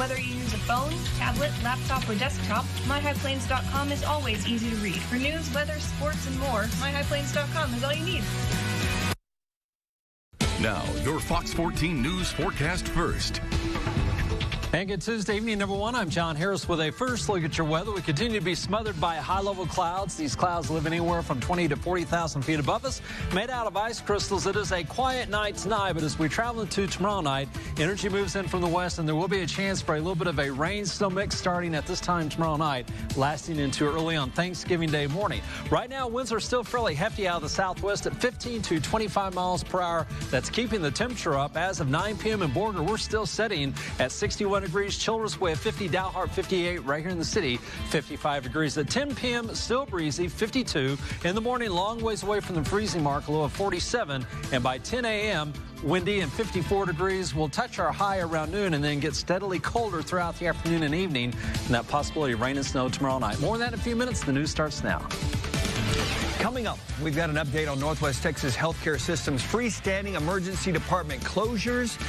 Whether you use a phone, tablet, laptop, or desktop, myhighplains.com is always easy to read. For news, weather, sports, and more, myhighplains.com is all you need. Now, your Fox 14 News forecast first. And good Tuesday evening, number one. I'm John Harris with a first look at your weather. We continue to be smothered by high-level clouds. These clouds live anywhere from 20 to 40,000 feet above us. Made out of ice crystals, it is a quiet night tonight, but as we travel into tomorrow night, energy moves in from the west, and there will be a chance for a little bit of a rain-snow mix starting at this time tomorrow night, lasting into early on Thanksgiving Day morning. Right now, winds are still fairly hefty out of the southwest at 15 to 25 miles per hour. That's keeping the temperature up. As of 9 p.m. in Borger, we're still sitting at 61 degrees, Childress Way 50, Dalhart 58, right here in the city, 55 degrees. At 10 p.m., still breezy, 52. In the morning, long ways away from the freezing mark, a low of 47. And by 10 a.m., windy and 54 degrees. We'll touch our high around noon and then get steadily colder throughout the afternoon and evening. And that possibility of rain and snow tomorrow night. More on that in a few minutes. The news starts now. Coming up, we've got an update on Northwest Texas healthcare system's freestanding emergency department closures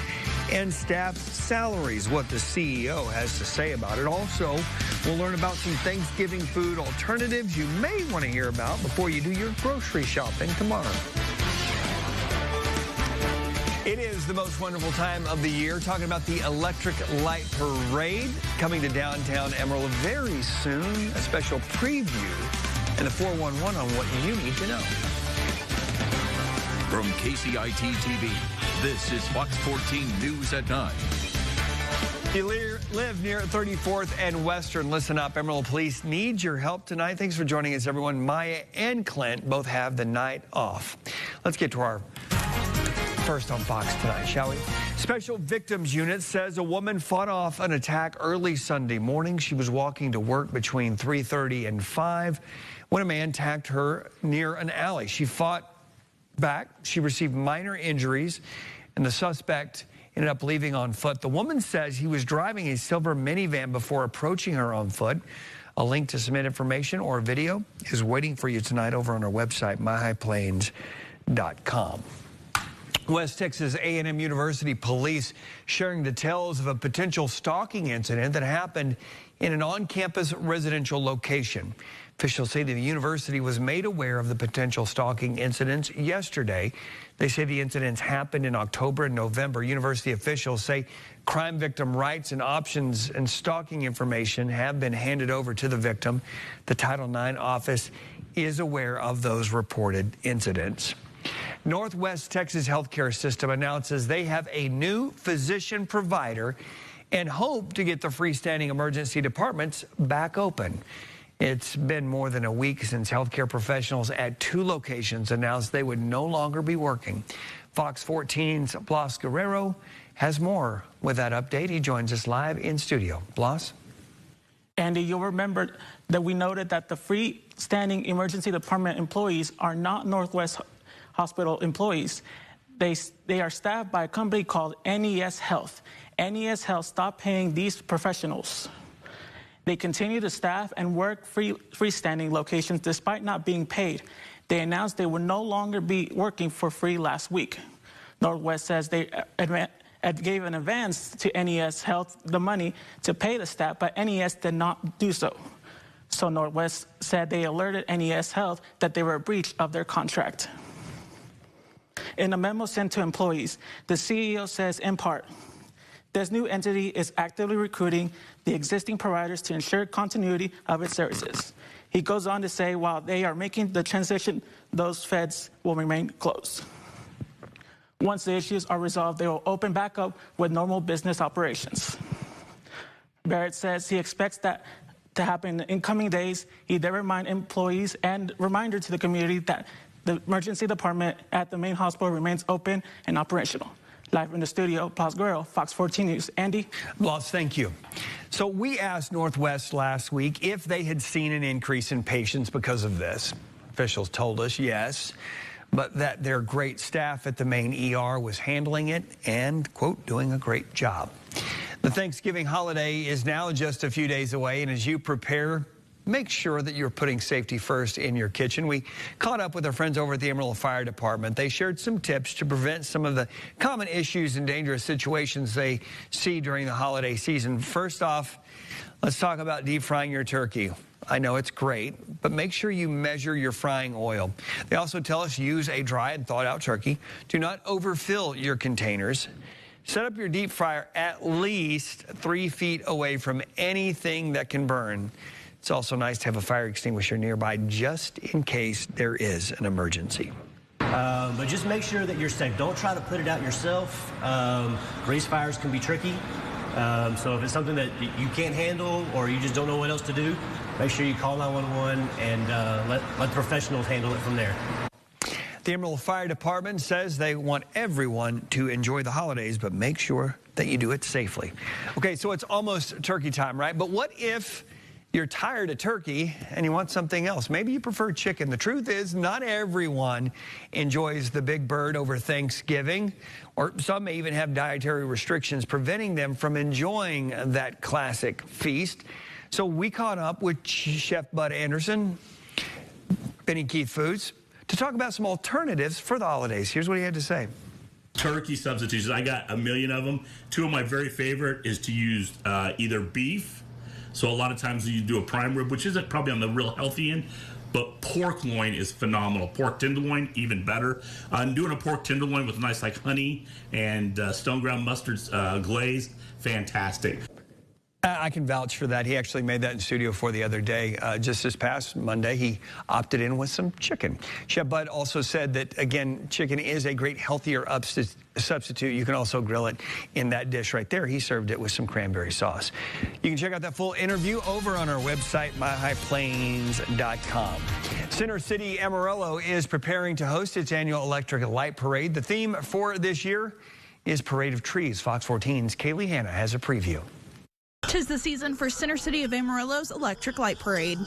and staff salaries, what the CEO has to say about it. Also, we'll learn about some Thanksgiving food alternatives you may want to hear about before you do your grocery shopping tomorrow. It is the most wonderful time of the year, talking about the Electric Light Parade coming to downtown Emerald very soon. A special preview and the 411 on what you need to know. From KCIT TV, this is Fox 14 News at 9. You live near 34th and Western. Listen up. Emerald Police needs your help tonight. Thanks for joining us, everyone. Maya and Clint both have the night off. Let's get to our first on Fox tonight, shall we? Special Victims Unit says a woman fought off an attack early Sunday morning. She was walking to work between 3:30 and 5 when a man attacked her near an alley. She fought back. She received minor injuries, and the suspect ended up leaving on foot. The woman says he was driving a silver minivan before approaching her on foot. A link to submit information or video is waiting for you tonight over on our website, myhighplains.com. West Texas A&M University police sharing details of a potential stalking incident that happened in an on-campus residential location. Officials say that the university was made aware of the potential stalking incidents yesterday. They say the incidents happened in October and November. University officials say crime victim rights and options and stalking information have been handed over to the victim. The Title IX office is aware of those reported incidents. Northwest Texas healthcare system announces they have a new physician provider and hope to get the freestanding emergency departments back open. It's been more than a week since healthcare professionals at 2 locations announced they would no longer be working. Fox 14's Blas Guerrero has more with that update. He joins us live in studio. Blas? Andy, you'll remember that we noted that the freestanding emergency department employees are not Northwest Hospital employees. They are staffed by a company called NES Health. NES Health stopped paying these professionals. They continue to staff and work freestanding locations despite not being paid. They announced they would no longer be working for free last week. Northwest says they gave an advance to NES Health the money to pay the staff, but NES did not do so. So Northwest said they alerted NES Health that they were a breach of their contract. In a memo sent to employees, the CEO says, in part, this new entity is actively recruiting the existing providers to ensure continuity of its services. He goes on to say, while they are making the transition, those feds will remain closed. Once the issues are resolved, they will open back up with normal business operations. Barrett says he expects that to happen in incoming days. He did remind employees and reminder to the community that the emergency department at the main hospital remains open and operational. Live in the studio, Blas Guerrero, Fox 14 News. Andy? Blas, thank you. So we asked Northwest last week if they had seen an increase in patients because of this. Officials told us yes, but that their great staff at the main ER was handling it and, quote, doing a great job. The Thanksgiving holiday is now just a few days away, and as you prepare make sure that you're putting safety first in your kitchen. We caught up with our friends over at the Amarillo Fire Department. They shared some tips to prevent some of the common issues and dangerous situations they see during the holiday season. First off, let's talk about deep frying your turkey. I know it's great, but make sure you measure your frying oil. They also tell us use a dry and thawed out turkey. Do not overfill your containers. Set up your deep fryer at least 3 feet away from anything that can burn. It's also nice to have a fire extinguisher nearby just in case there is an emergency. But just make sure that you're safe. Don't try to put it out yourself. Grease fires can be tricky. So if it's something that you can't handle or you just don't know what else to do, make sure you call 911 and let the professionals handle it from there. The Amarillo Fire Department says they want everyone to enjoy the holidays, but make sure that you do it safely. Okay, so it's almost turkey time, right? But what if you're tired of turkey and you want something else? Maybe you prefer chicken. The truth is, not everyone enjoys the big bird over Thanksgiving, or some may even have dietary restrictions preventing them from enjoying that classic feast. So we caught up with Chef Bud Anderson, Benny Keith Foods, to talk about some alternatives for the holidays. Here's what he had to say. Turkey substitutes, I got a million of them. Two of my very favorite is to use either beef. So a lot of times you do a prime rib, which isn't probably on the real healthy end, but pork loin is phenomenal. Pork tenderloin, even better. I'm doing a pork tenderloin with nice like honey and stone ground mustard glaze, fantastic. I can vouch for that. He actually made that in studio for the other day. Just this past Monday, he opted in with some chicken. Chef Bud also said that, again, chicken is a great healthier substitute. You can also grill it in that dish right there. He served it with some cranberry sauce. You can check out that full interview over on our website, myhighplains.com. Center City Amarillo is preparing to host its annual Electric Light Parade. The theme for this year is Parade of Trees. Fox 14's Kaylee Hanna has a preview. 'Tis the season for Center City of Amarillo's Electric Light Parade.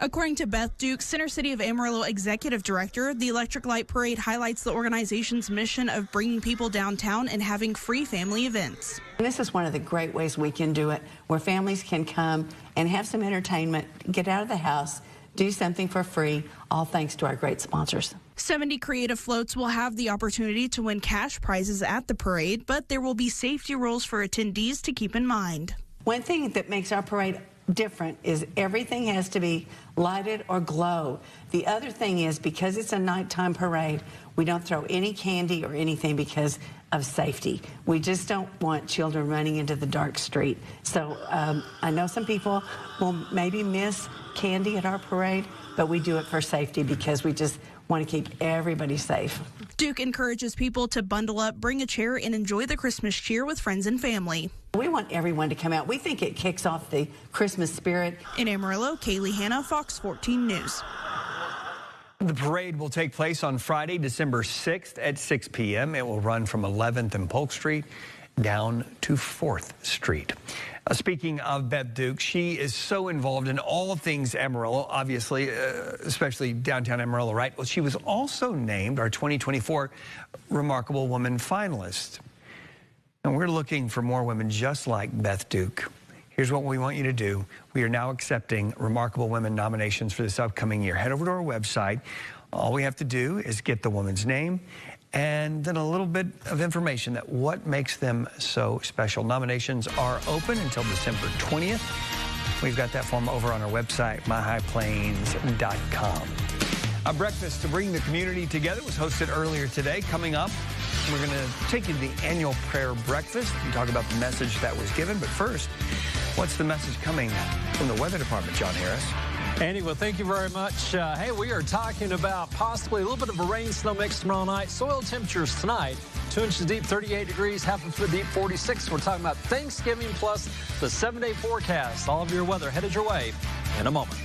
According to Beth Duke, Center City of Amarillo Executive Director, the Electric Light Parade highlights the organization's mission of bringing people downtown and having free family events. This is one of the great ways we can do it, where families can come and have some entertainment, get out of the house, do something for free, all thanks to our great sponsors. 70 creative floats will have the opportunity to win cash prizes at the parade, but there will be safety rules for attendees to keep in mind. One thing that makes our parade different is everything has to be lighted or glow. The other thing is, because it's a nighttime parade, we don't throw any candy or anything because of safety. We just don't want children running into the dark street. So I know some people will maybe miss candy at our parade, but we do it for safety because we just want to keep everybody safe. Duke encourages people to bundle up, bring a chair, and enjoy the Christmas cheer with friends and family. We want everyone to come out. We think it kicks off the Christmas spirit. In Amarillo, Kaylee Hanna, Fox 14 News. The parade will take place on Friday, December 6th at 6 p.m. It will run from 11th and Polk Street down to 4th Street. Speaking of Beth Duke, she is so involved in all things Amarillo, obviously, especially downtown Amarillo, right? Well, she was also named our 2024 Remarkable Woman finalist. And we're looking for more women just like Beth Duke. Here's what we want you to do. We are now accepting Remarkable Women nominations for this upcoming year. Head over to our website. All we have to do is get the woman's name and then a little bit of information that what makes them so special. Nominations are open until December 20th. We've got that form over on our website, myhighplains.com. A breakfast to bring the community together was hosted earlier today. Coming up, we're going to take you to the annual prayer breakfast and talk about the message that was given. But first, what's the message coming from the weather department, John Harris? Andy, well, thank you very much. Hey, we are talking about possibly a little bit of a rain-snow mix tomorrow night. Soil temperatures tonight, 2 inches deep, 38 degrees, half a foot deep, 46. We're talking about Thanksgiving plus the 7-day forecast. All of your weather headed your way in a moment.